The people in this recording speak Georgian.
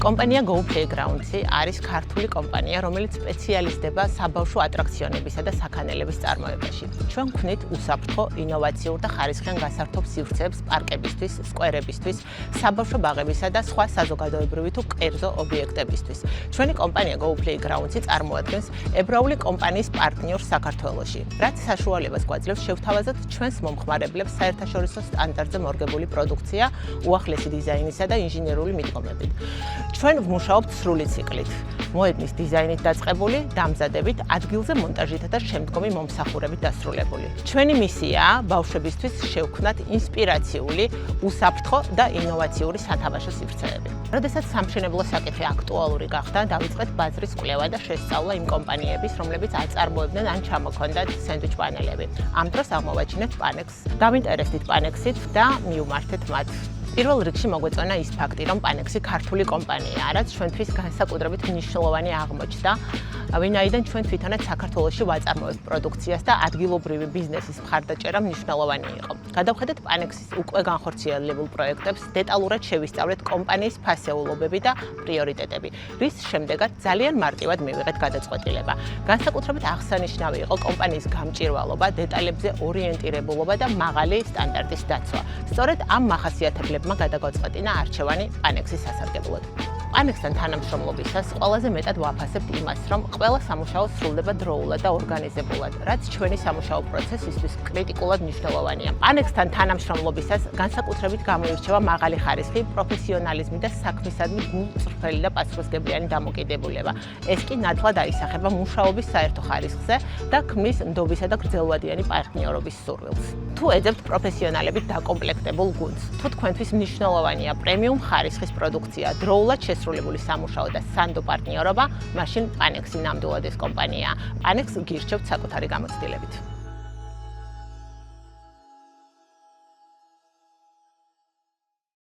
კომპანია Go Playground-ი არის ქართული კომპანია, რომელიც სპეციალიზდება საბავშვო ატრაქციონებისა და საქანელების წარმოებაში. ჩვენ ვქმნით უსაფრთხო, ინოვაციურ და ხარისხიან გასართობ სივრცეებს პარკებისთვის, სკვერებისთვის, საბავშვო ბაღებისა და სხვა საზოგადოებრივი თუ კერძო ობიექტებისთვის. ჩვენი კომპანია Go Playground-ი წარმოადგენს ებრაული კომპანიის პარტნიორს საქართველოში, რაც საშუალებას გვაძლევს შევთავაზოთ ჩვენს მომხმარებლებს საერთაშორისო სტანდარტზე მორგებული პროდუქცია, უახლესი დიზაინისა და ინჟინერული მიდგომებით. ჩვენ ვმუშაობთ სრული ციკლით. მოედნის დიზაინით დაწყებული, დამზადებით, ადგილზე მონტაჟითა და შემდგომი მომსახურებით დასრულებული. ჩვენი მისიაა ბავშვებისთვის შევქმნათ ინსპირაციული, უსაფრთხო და ინოვაციური სათამაშო სივრცეები. როდესაც სამშენებლო საკითხი აქტუალური გახდა, დავიწყეთ ბაზრის კვლევა და შესწავლა იმ კომპანიების, რომლებიც აწარმოებდნენ ან ჩამოქონდათ სენდვიჩ პანელები. ამ დროს აღმოვაჩინეთ Panex. დავინტერესდით Panex-ით და მივმართეთ მათ. პირველ რიგში მოგვეწონა ის ფაქტი, რომ Panex-ი ქართული კომპანიაა, რაც ჩვენთვის განსაკუთრებით მნიშვნელოვანი აღმოჩნდა, ვინაიდან ჩვენ თვითონაც საქართველოში ვაწარმოებთ პროდუქციას და ადგილობრივი ბიზნესის მხარდაჭერა მნიშვნელოვანი იყო. გადავხედეთ Panex-ის უკვე განხორციელებულ პროექტებს, დეტალურად შევისწავლეთ კომპანიის ფასეულობები და პრიორიტეტები, რის შემდეგაც ძალიან მარტივად მივიღეთ გადაწყვეტილება. განსაკუთრებით აღსანიშნავი იყო კომპანიის გამჭირვალობა, დეტალებზე ორიენტირებულობა და მაღალი სტანდარტის დაცვა. სწორედ ამ მახასიათებლებმა გადაგვაწყვეტინა არჩევანი Panex-ის სასარგებლოდ. Panex-თან თანამშრომლობისას ყველაზე მეტად ვაფასებთ იმას, რომ ყველა სამუშაო სრულდება დროულად და ორგანიზებულად, რაც ჩვენი სამუშაო პროცესისთვის კრიტიკულად მნიშვნელოვანია. Panex-თან თანამშრომლობისას განსაკუთრებით გამოირჩევა მაღალი ხარისხი, პროფესიონალიზმი და საქმისადმი გულწრფელი და პასუხისმგებლიანი დამოკიდებულება. ეს კი ნათლად აისახება მუშაობის საერთო ხარისხზე და ქმნის ნდობისა და გრძელვადიანი პარტნიორობის სურვილს. თუ ეძებთ პროფესიონალებით დაკომპლექტებულ გუნდს, თუ თქვენთვის მნიშვნელოვანია პრემიუმ ხარისხის პროდუქცია, დროულად შესრულებული სამუშაო და სანდო პარტნიორობა, მაშინ Panex-ი ნამდვილად ეს კომპანიაა. Panex გირჩევთ საკუთარი გამოცდილებით.